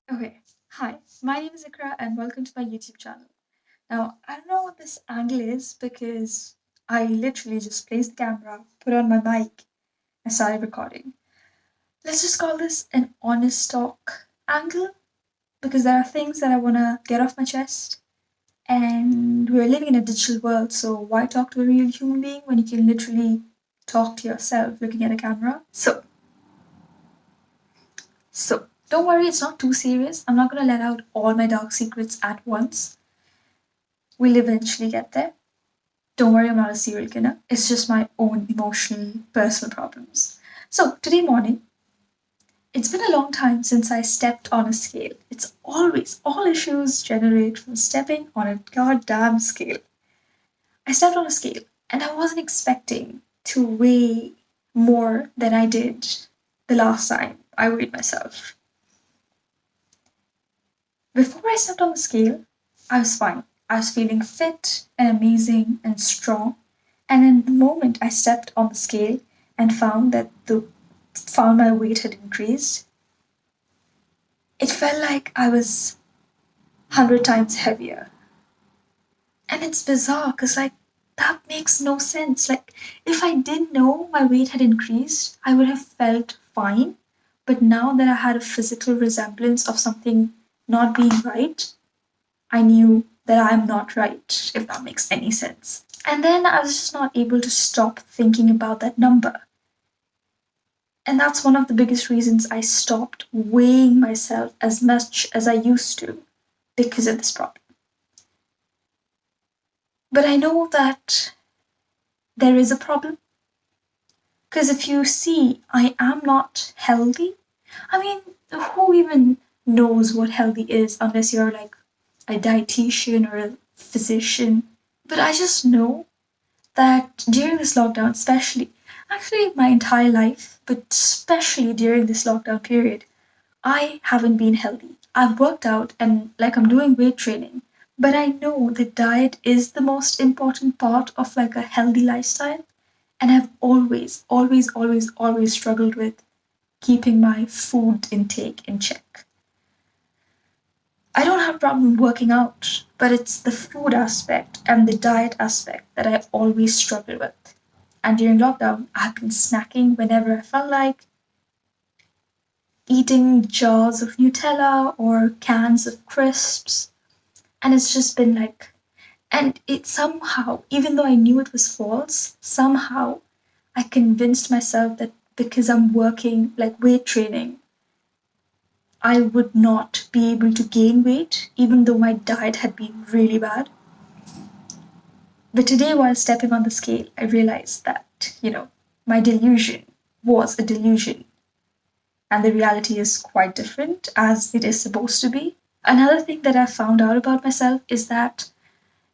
Okay, hi, my name is Iqrah and welcome to my YouTube channel. Now, I don't know what this angle is because I literally just placed the camera, put on my mic, and started recording. Let's just call this an honest talk angle because there are things that I want to get off my chest. And we're living in a digital world, so why talk to a real human being when you can literally talk to yourself looking at a camera? So, don't worry, it's not too serious. I'm not going to let out all my dark secrets at once. We'll eventually get there. Don't worry, I'm not a serial killer. It's just my own emotional, personal problems. So, today morning, it's been a long time since I stepped on a scale. It's always, all issues generate from stepping on a goddamn scale. I stepped on a scale and I wasn't expecting to weigh more than I did the last time I weighed myself. Before I stepped on the scale, I was fine. I was feeling fit and amazing and strong. And in the moment I stepped on the scale and found my weight had increased, it felt like I was 100 times heavier. And it's bizarre because that makes no sense. Like if I didn't know my weight had increased, I would have felt fine. But now that I had a physical resemblance of something not being right, I knew that I'm not right, if that makes any sense. And then I was just not able to stop thinking about that number. And that's one of the biggest reasons I stopped weighing myself as much as I used to because of this problem. But I know that there is a problem because if you see, I am not healthy. I mean, who even knows what healthy is unless you're like a dietitian or a physician? But I just know that during this lockdown, especially, actually my entire life, but especially during this lockdown period, I haven't been healthy. I've worked out and like I'm doing weight training, but I know that diet is the most important part of like a healthy lifestyle. And I've always struggled with keeping my food intake in check. I don't have a problem working out, but it's the food aspect and the diet aspect that I always struggle with. And during lockdown, I've been snacking whenever I felt like, eating jars of Nutella or cans of crisps. And it's just been like, and it somehow, even though I knew it was false, somehow I convinced myself that because I'm working like weight training, I would not be able to gain weight, even though my diet had been really bad. But today, while stepping on the scale, I realized that, my delusion was a delusion and the reality is quite different as it is supposed to be. Another thing that I found out about myself is that,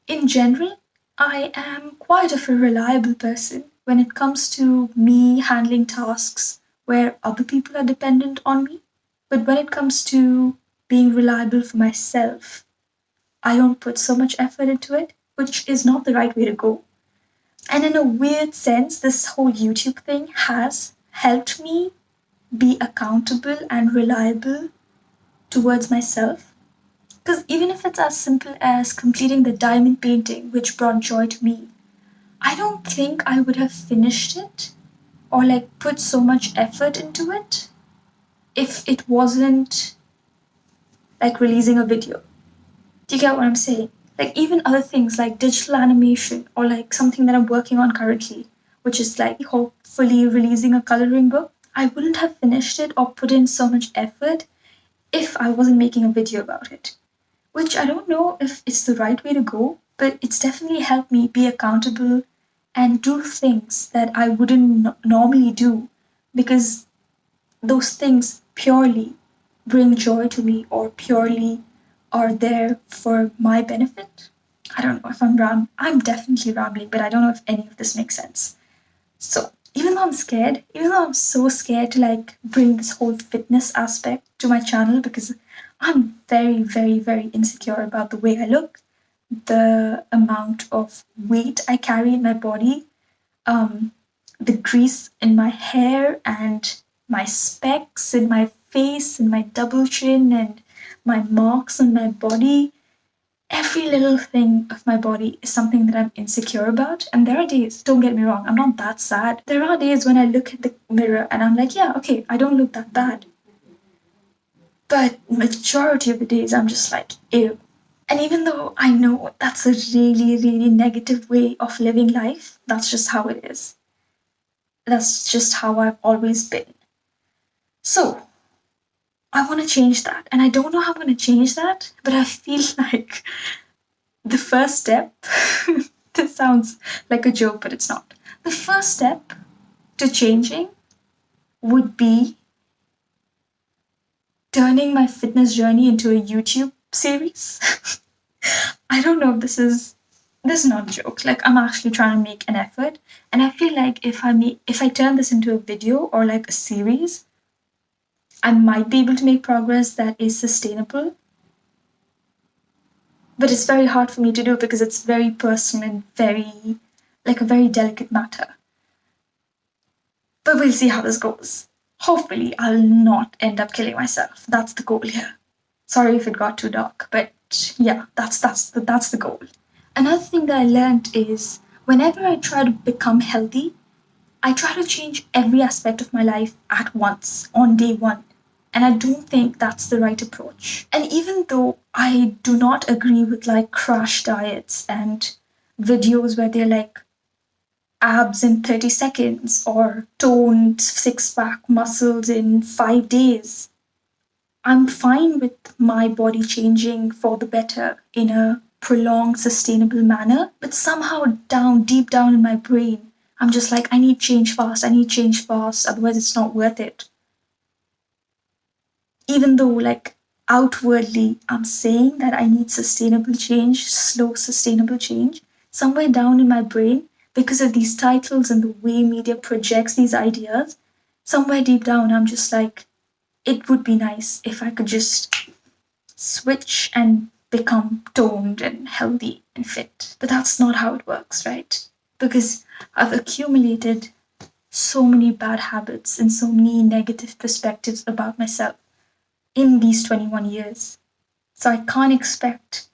in general, I am quite of a reliable person when it comes to me handling tasks where other people are dependent on me. But when it comes to being reliable for myself, I don't put so much effort into it, which is not the right way to go. And in a weird sense, this whole YouTube thing has helped me be accountable and reliable towards myself. Because even if it's as simple as completing the diamond painting, which brought joy to me, I don't think I would have finished it or like put so much effort into it if it wasn't like releasing a video. Do you get what I'm saying? Like even other things like digital animation or like something that I'm working on currently, which is like hopefully releasing a coloring book, I wouldn't have finished it or put in so much effort if I wasn't making a video about it. Which I don't know if it's the right way to go, but it's definitely helped me be accountable and do things that I wouldn't normally do because those things purely bring joy to me or purely are there for my benefit. I don't know if I'm definitely rambling, but I don't know if any of this makes sense. So, even though I'm so scared to like bring this whole fitness aspect to my channel because I'm very insecure about the way I look, the amount of weight I carry in my body, um, the grease in my hair, and my specs in my face, and my double chin, and my marks on my body, every little thing of my body is something that I'm insecure about. And there are days, don't get me wrong, I'm not that sad. There are days when I look at the mirror and I'm like, yeah, okay, I don't look that bad. But majority of the days I'm just like, ew. And even though I know that's a really, really negative way of living life, that's just how it is. That's just how I've always been. So I want to change that. And I don't know how I'm going to change that, but I feel like the first step, this sounds like a joke, but it's not. The first step to changing would be turning my fitness journey into a YouTube series. I don't know if this is not a joke. Like I'm actually trying to make an effort, and I feel like if I turn this into a video or like a series, I might be able to make progress that is sustainable. But it's very hard for me to do because it's very personal and very like a very delicate matter. But we'll see how this goes. Hopefully, I'll not end up killing myself. That's the goal here. Sorry if it got too dark, but yeah, that's the goal. Another thing that I learned is whenever I try to become healthy, I try to change every aspect of my life at once on day one. And I don't think that's the right approach. And even though I do not agree with like crash diets and videos where they're like abs in 30 seconds or toned six pack muscles in 5 days, I'm fine with my body changing for the better in a prolonged, sustainable manner. But somehow, deep down in my brain, I'm just like, I need change fast, I need change fast, otherwise, it's not worth it. Even though, like, outwardly, I'm saying that I need sustainable change, slow, sustainable change, somewhere down in my brain, because of these titles and the way media projects these ideas, somewhere deep down, I'm just like, it would be nice if I could just switch and become toned and healthy and fit. But that's not how it works, right? Because I've accumulated so many bad habits and so many negative perspectives about myself in these 21 years. So I can't expect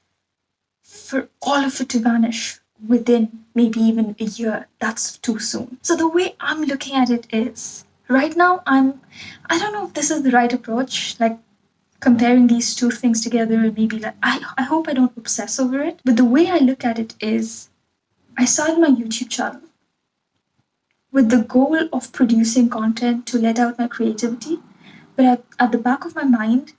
for all of it to vanish within maybe even a year. That's too soon. So the way I'm looking at it is right now I don't know if this is the right approach. Like comparing these two things together, maybe like I hope I don't obsess over it. But the way I look at it is I started my YouTube channel with the goal of producing content to let out my creativity. But at the back of my mind,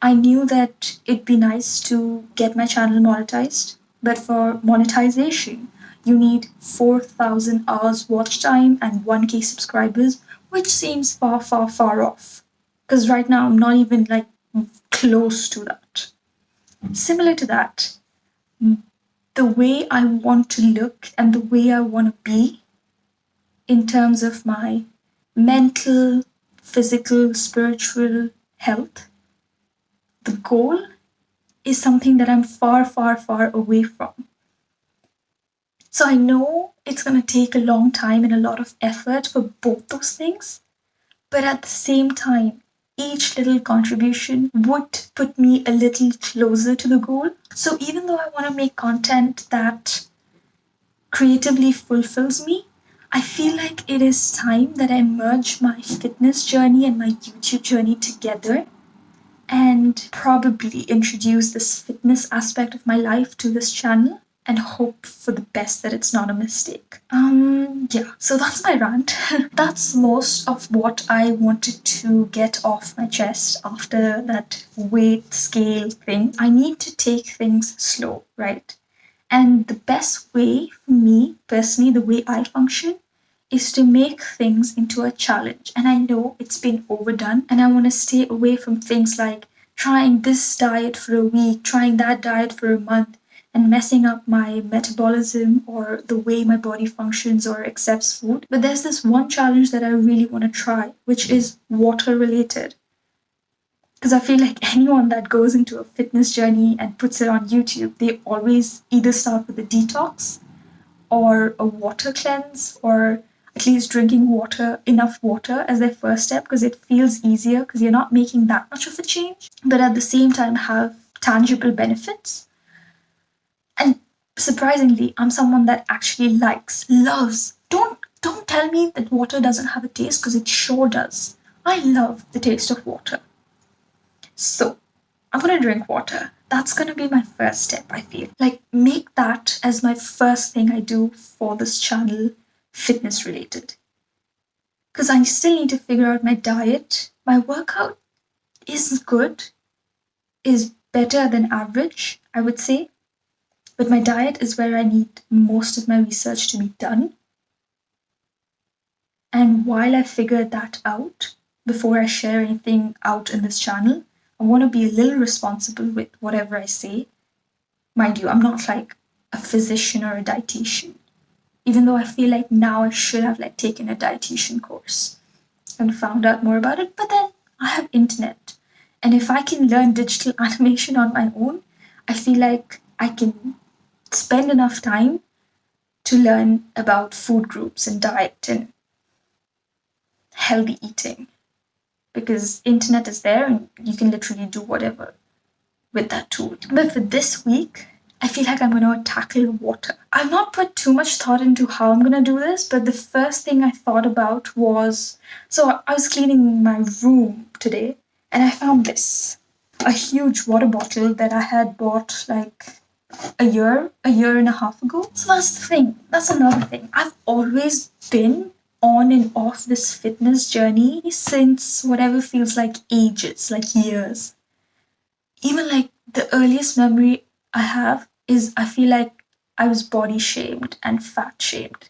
I knew that it'd be nice to get my channel monetized. But for monetization, you need 4,000 hours watch time and 1K subscribers, which seems far, far, far off. Because right now, I'm not even like close to that. Similar to that, the way I want to look and the way I want to be in terms of my mental, physical, spiritual health, the goal is something that I'm far, far, far away from. So I know it's going to take a long time and a lot of effort for both those things, but at the same time, each little contribution would put me a little closer to the goal. So even though I want to make content that creatively fulfills me, I feel like it is time that I merge my fitness journey and my YouTube journey together and probably introduce this fitness aspect of my life to this channel and hope for the best that it's not a mistake. Yeah, so that's my rant. That's most of what I wanted to get off my chest after that weight scale thing. I need to take things slow, right? And the best way for me, personally, the way I function, is to make things into a challenge. And I know it's been overdone, and I want to stay away from things like trying this diet for a week, trying that diet for a month, and messing up my metabolism or the way my body functions or accepts food. But there's this one challenge that I really want to try, which is water related. Because I feel like anyone that goes into a fitness journey and puts it on YouTube, they always either start with a detox or a water cleanse or at least drinking water, enough water as their first step because it feels easier because you're not making that much of a change, but at the same time have tangible benefits. And surprisingly, I'm someone that actually loves. Don't tell me that water doesn't have a taste because it sure does. I love the taste of water. So, I'm gonna drink water. That's gonna be my first step, I feel. Like, make that as my first thing I do for this channel, fitness related. Because I still need to figure out my diet. My workout is good, is better than average, I would say. But my diet is where I need most of my research to be done. And while I figure that out, before I share anything out in this channel, I want to be a little responsible with whatever I say. Mind you, I'm not like a physician or a dietitian, even though I feel like now I should have like taken a dietitian course and found out more about it. But then I have internet. And if I can learn digital animation on my own, I feel like I can spend enough time to learn about food groups and diet and healthy eating because internet is there and you can literally do whatever with that tool. But for this week, I feel like I'm going to tackle water. I've not put too much thought into how I'm going to do this, but the first thing I thought about was so I was cleaning my room today and I found this a huge water bottle that I had bought like a year and a half ago. So that's the thing. That's another thing. I've always been on and off this fitness journey since whatever feels like ages, like years. Even like the earliest memory I have is I feel like I was body shamed and fat shamed.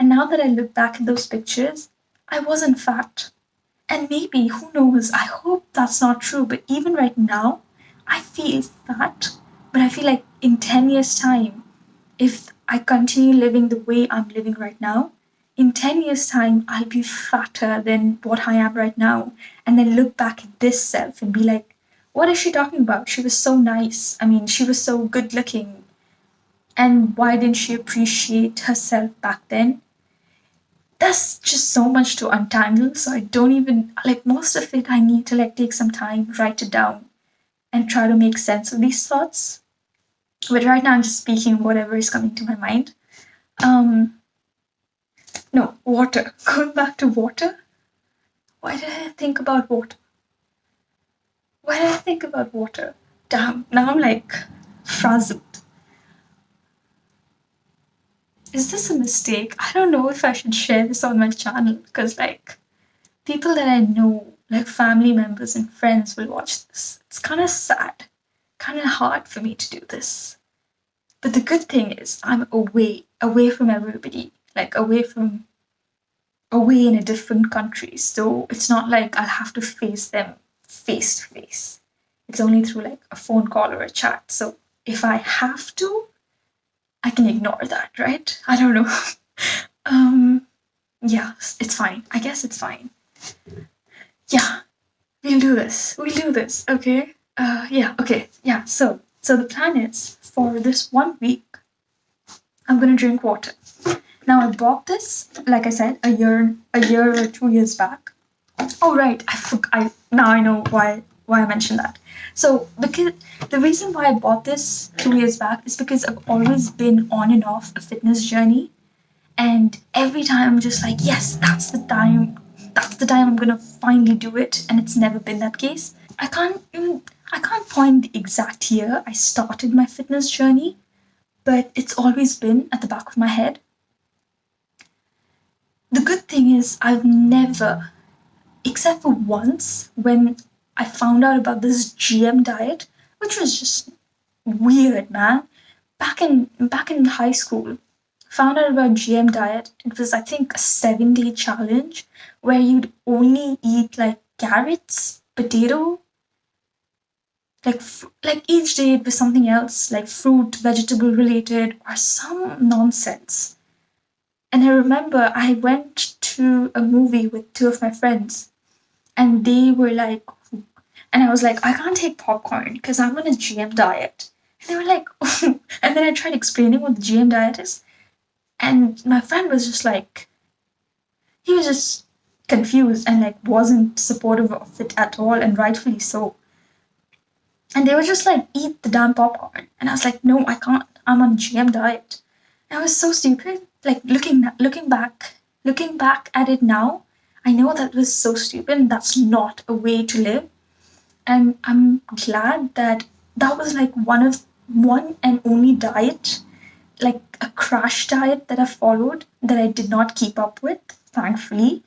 And now that I look back at those pictures, I wasn't fat. And maybe, who knows, I hope that's not true, but even right now, I feel fat. But I feel like in 10 years' time, if I continue living the way I'm living right now, in 10 years' time, I'll be fatter than what I am right now. And then look back at this self and be like, what is she talking about? She was so nice. I mean, she was so good looking. And why didn't she appreciate herself back then? That's just so much to untangle. So I don't even, like, most of it, I need to, like, take some time, write it down, and try to make sense of these thoughts. But right now, I'm just speaking whatever is coming to my mind. Um, no, water. Going back to water. Why did I think about water? Why did I think about water? Damn, now I'm like frazzled. Is this a mistake? I don't know if I should share this on my channel because, like, people that I know, like family members and friends, will watch this. It's kind of sad, kind of hard for me to do this. But the good thing is, I'm away from everybody, like away in a different country. So it's not like I'll have to face them face to face. It's only through like a phone call or a chat. So if I have to, I can ignore that, right? I don't know. um, yeah, it's fine. I guess it's fine. Yeah, we'll do this. We'll do this. Okay. Yeah. Okay. Yeah. So the plan is for this 1 week, I'm gonna drink water. Now I bought this, like I said, a year or 2 years back. Oh right, I now I know why I mentioned that. So because the reason why I bought this 2 years back is because I've always been on and off a fitness journey, and every time I'm just like, yes, that's the time. That's the time I'm gonna finally do it, and it's never been that case. I can't point the exact year I started my fitness journey, but it's always been at the back of my head. The good thing is I've never, except for once when I found out about this GM diet, which was just weird, man. Back in high school, found out about GM diet. It was I think a 7 day challenge where you'd only eat like carrots, potato, like each day it was something else, like fruit, vegetable related, or some nonsense. And I remember I went to a movie with two of my friends, and they were like, and I was like, I can't take popcorn because I'm on a GM diet. And they were like, and then I tried explaining what the GM diet is, and my friend was just like, he was just confused and like wasn't supportive of it at all, and rightfully so. And they were just like, eat the damn popcorn. And I was like, no, I can't. I'm on GM diet. And I was so stupid. Like looking back at it now, I know that was so stupid and that's not a way to live. And I'm glad that that was like one and only diet, like a crash diet that I followed that I did not keep up with, thankfully.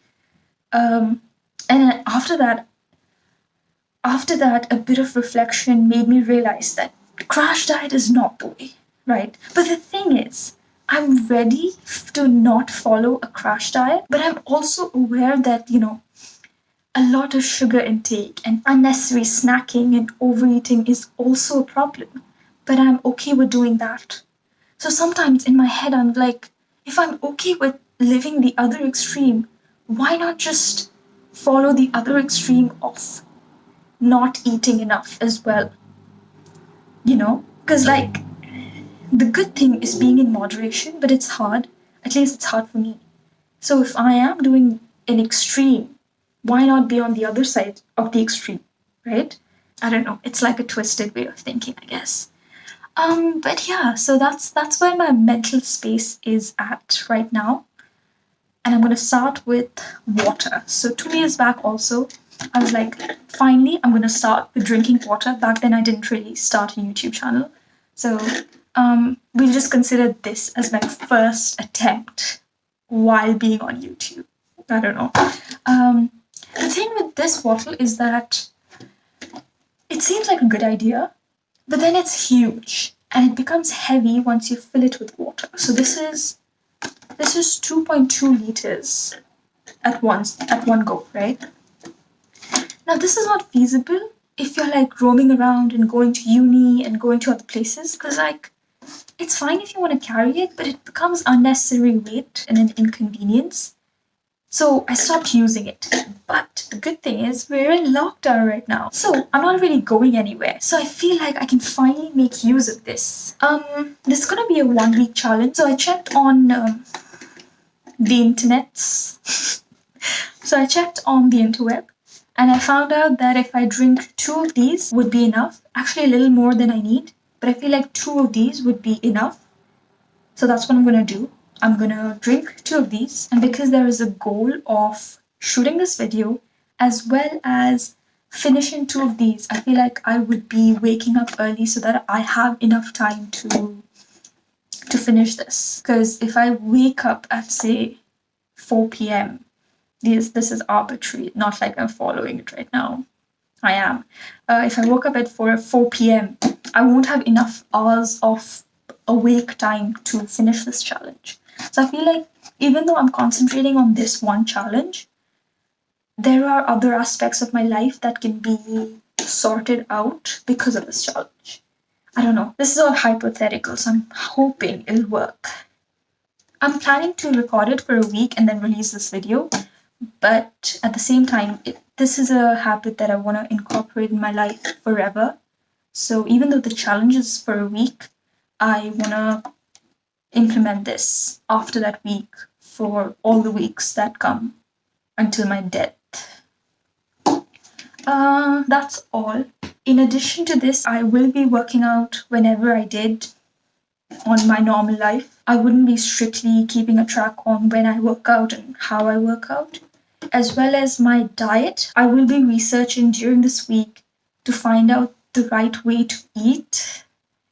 Um, and after that, a bit of reflection made me realize that crash diet is not the way, right? But the thing is, I'm ready to not follow a crash diet, but I'm also aware that, a lot of sugar intake and unnecessary snacking and overeating is also a problem. But I'm okay with doing that. So sometimes in my head, I'm like, if I'm okay with living the other extreme, why not just follow the other extreme of not eating enough as well? Because like the good thing is being in moderation, but it's hard. At least it's hard for me. So if I am doing an extreme, why not be on the other side of the extreme, right? I don't know. It's like a twisted way of thinking, I guess. But yeah, so that's where my mental space is at right now. And I'm gonna start with water. So 2 years back also, I was like, finally, I'm gonna start with drinking water. Back then I didn't really start a YouTube channel. So we'll just consider this as my first attempt while being on YouTube. I don't know. The thing with this bottle is that it seems like a good idea, but then it's huge and it becomes heavy once you fill it with water. So this is 2.2 liters at one go, right? Now this is not feasible if you're like roaming around and going to uni and going to other places, because like it's fine if you want to carry it, but it becomes unnecessary weight and an inconvenience. So I stopped using it. But the good thing is we're in lockdown right now. So I'm not really going anywhere. So I feel like I can finally make use of this. This is gonna be a 1 week challenge. So I checked on the internets. So I checked on the interweb and I found out that if I drink 2 of these would be enough. Actually a little more than I need, but I feel like 2 of these would be enough. So that's what I'm gonna do. I'm gonna drink 2 of these, and because there is a goal of shooting this video as well as finishing 2 of these, I feel like I would be waking up early so that I have enough time to finish this. Because if I wake up at say 4 p.m., this is arbitrary, not like I'm following it right now. I am. If I woke up at 4 p.m., I won't have enough hours of awake time to finish this challenge. So I feel like even though I'm concentrating on this one challenge, there are other aspects of my life that can be sorted out because of this challenge. I don't know. This is all hypothetical, so I'm hoping it'll work. I'm planning to record it for a week and then release this video, but at the same time, this is a habit that I want to incorporate in my life forever. So even though the challenge is for a week, I want to implement this after that week for all the weeks that come until my death. That's all. In addition to this, I will be working out whenever I did on my normal life. I wouldn't be strictly keeping a track on when I work out and how I work out, as well as my diet. I will be researching during this week to find out the right way to eat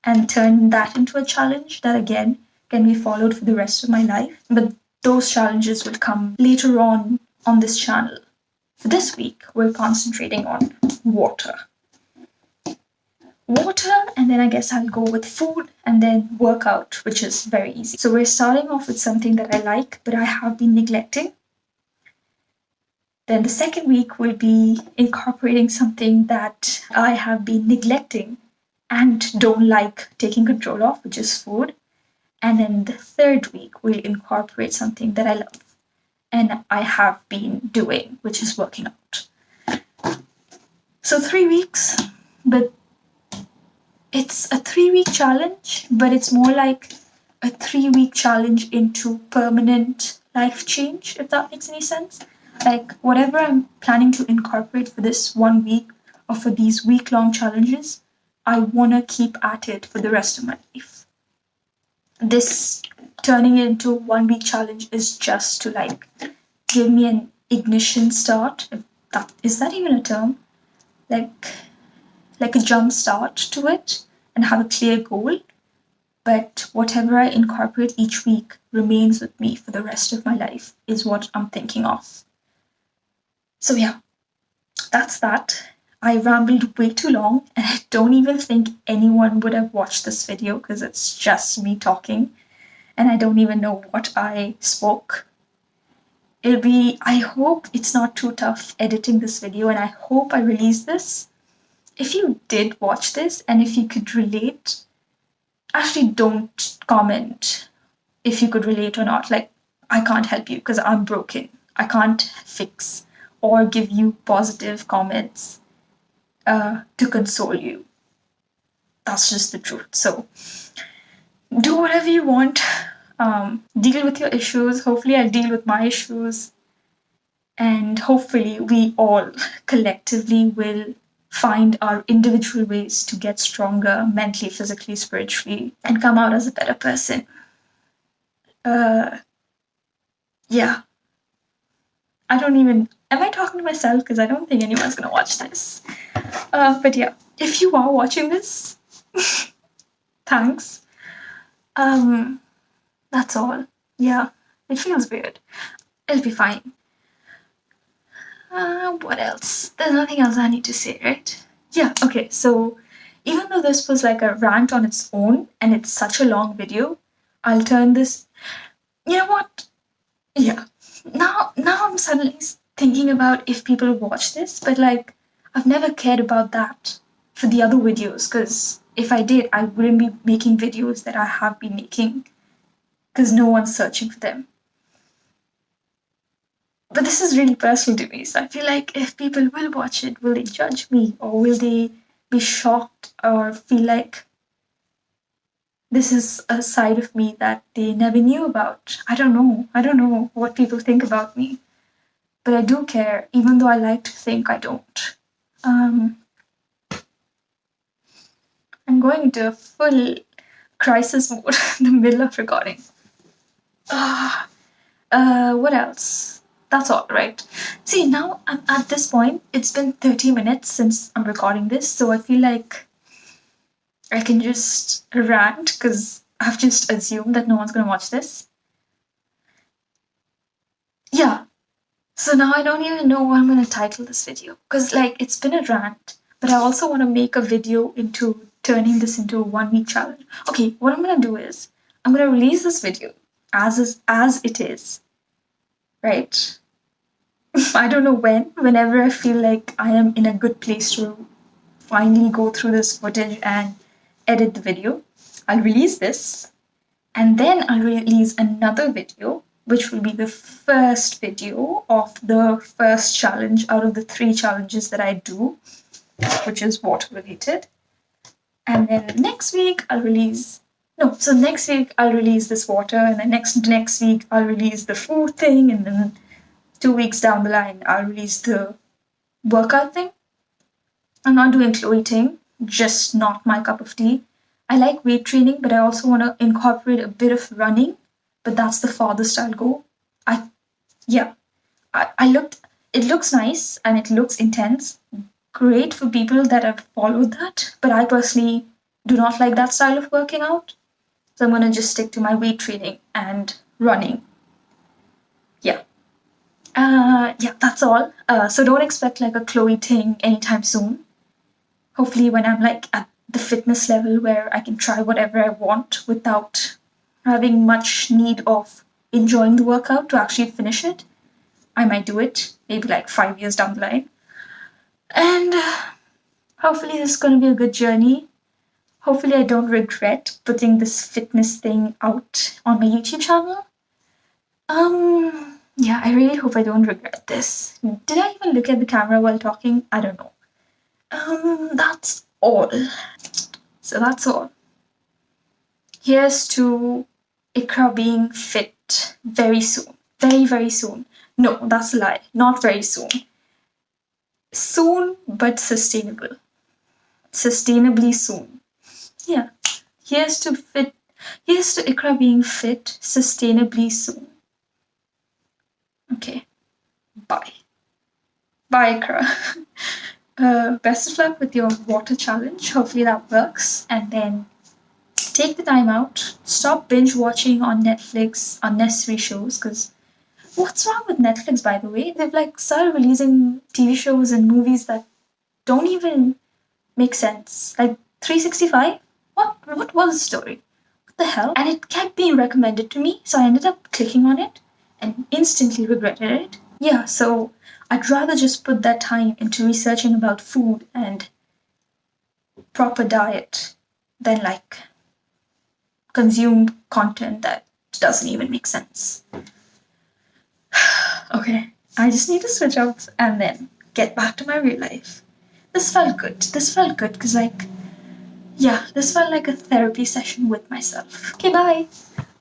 and turn that into a challenge that again can be followed for the rest of my life. But those challenges will come later on this channel. For this week, we're concentrating on water. And then I guess I'll go with food and then workout, which is very easy. So we're starting off with something that I like, but I have been neglecting. Then the second week will be incorporating something that I have been neglecting and don't like taking control of, which is food. And then the third week we'll incorporate something that I love and I have been doing, which is working out. So 3 weeks, but it's a 3 week challenge, but it's more like a 3 week challenge into permanent life change, if that makes any sense. Like, whatever I'm planning to incorporate for this 1 week or for these week-long challenges, I want to keep at it for the rest of my life. This turning it into 1 week challenge is just to like give me an ignition start. If that is that even a term? Like a jump start to it and have a clear goal. But whatever I incorporate each week remains with me for the rest of my life, is what I'm thinking of. So, yeah, that's that. I rambled way too long, and I don't even think anyone would have watched this video because it's just me talking, and I don't even know what I spoke. I hope it's not too tough editing this video, and I hope I release this. If you did watch this and if you could relate, actually don't comment if you could relate or not. Like, I can't help you because I'm broken. I can't fix or give you positive comments to console you. That's just the truth. So do whatever you want. Deal with your issues. Hopefully, I'll deal with my issues. And hopefully, we all collectively will find our individual ways to get stronger mentally, physically, spiritually, and come out as a better person. Yeah. I don't even. Am I talking to myself? Because I don't think anyone's gonna watch this. But yeah, if you are watching this, thanks. That's all. Yeah, it feels weird. It'll be fine. What else? There's nothing else I need to say, right? Yeah, okay, so even though this was like a rant on its own and it's such a long video, I'll turn this. You know what? Yeah. Now I'm suddenly thinking about if people watch this, but like I've never cared about that for the other videos because if I did, I wouldn't be making videos that I have been making because no one's searching for them. But this is really personal to me, so I feel like if people will watch it, will they judge me or will they be shocked or feel like this is a side of me that they never knew about? I don't know. I don't know what people think about me. But I do care, even though I like to think I don't. Um, I'm going into a full crisis mode in the middle of recording. What else? That's all, right? See, now I'm at this point. It's been 30 minutes since I'm recording this, so I feel like I can just rant because I've just assumed that no one's gonna watch this. Yeah. So now I don't even know what I'm gonna title this video because, like, it's been a rant, but I also want to make a video into turning this into a 1 week challenge. Okay, what I'm gonna do is I'm gonna release this video as it is, right? I don't know whenever I feel like I am in a good place to finally go through this footage and edit the video, I'll release this and then I'll release another video, which will be the first video of the first challenge out of the 3 challenges that I do, which is water related. And then next week I'll release next week I'll release this water, and then next week I'll release the food thing, and then 2 weeks down the line I'll release the workout thing. I'm not doing Chloe thing, just not my cup of tea. I like weight training, but I also want to incorporate a bit of running, but that's the farthest I'll go. It looks nice and it looks intense. Great for people that have followed that, but I personally do not like that style of working out. So I'm gonna just stick to my weight training and running. Yeah. Yeah, that's all. So don't expect like a Chloe thing anytime soon. Hopefully when I'm like at the fitness level where I can try whatever I want without having much need of enjoying the workout to actually finish it, I might do it maybe like 5 years down the line. And hopefully this is going to be a good journey. Hopefully I don't regret putting this fitness thing out on my YouTube channel. Yeah, I really hope I don't regret this. Did I even look at the camera while talking? I don't know. That's all. So that's all. Here's to iiqrah being fit very soon. Very, very soon. No, that's a lie. Not very soon. Soon, but sustainable. Sustainably soon. Yeah. Here's to fit. Here's to iiqrah being fit sustainably soon. Okay. Bye. Bye, iiqrah. Best of luck with your water challenge. Hopefully that works. And then take the time out. Stop binge watching on Netflix unnecessary shows. Because what's wrong with Netflix, by the way? They've like started releasing TV shows and movies that don't even make sense. Like 365? What was the story? What the hell? And it kept being recommended to me, so I ended up clicking on it and instantly regretted it. Yeah, so I'd rather just put that time into researching about food and proper diet than like consume content that doesn't even make sense. Okay, I just need to switch up and then get back to my real life. This felt good. This felt good because, like, yeah, this felt like a therapy session with myself. Okay, bye.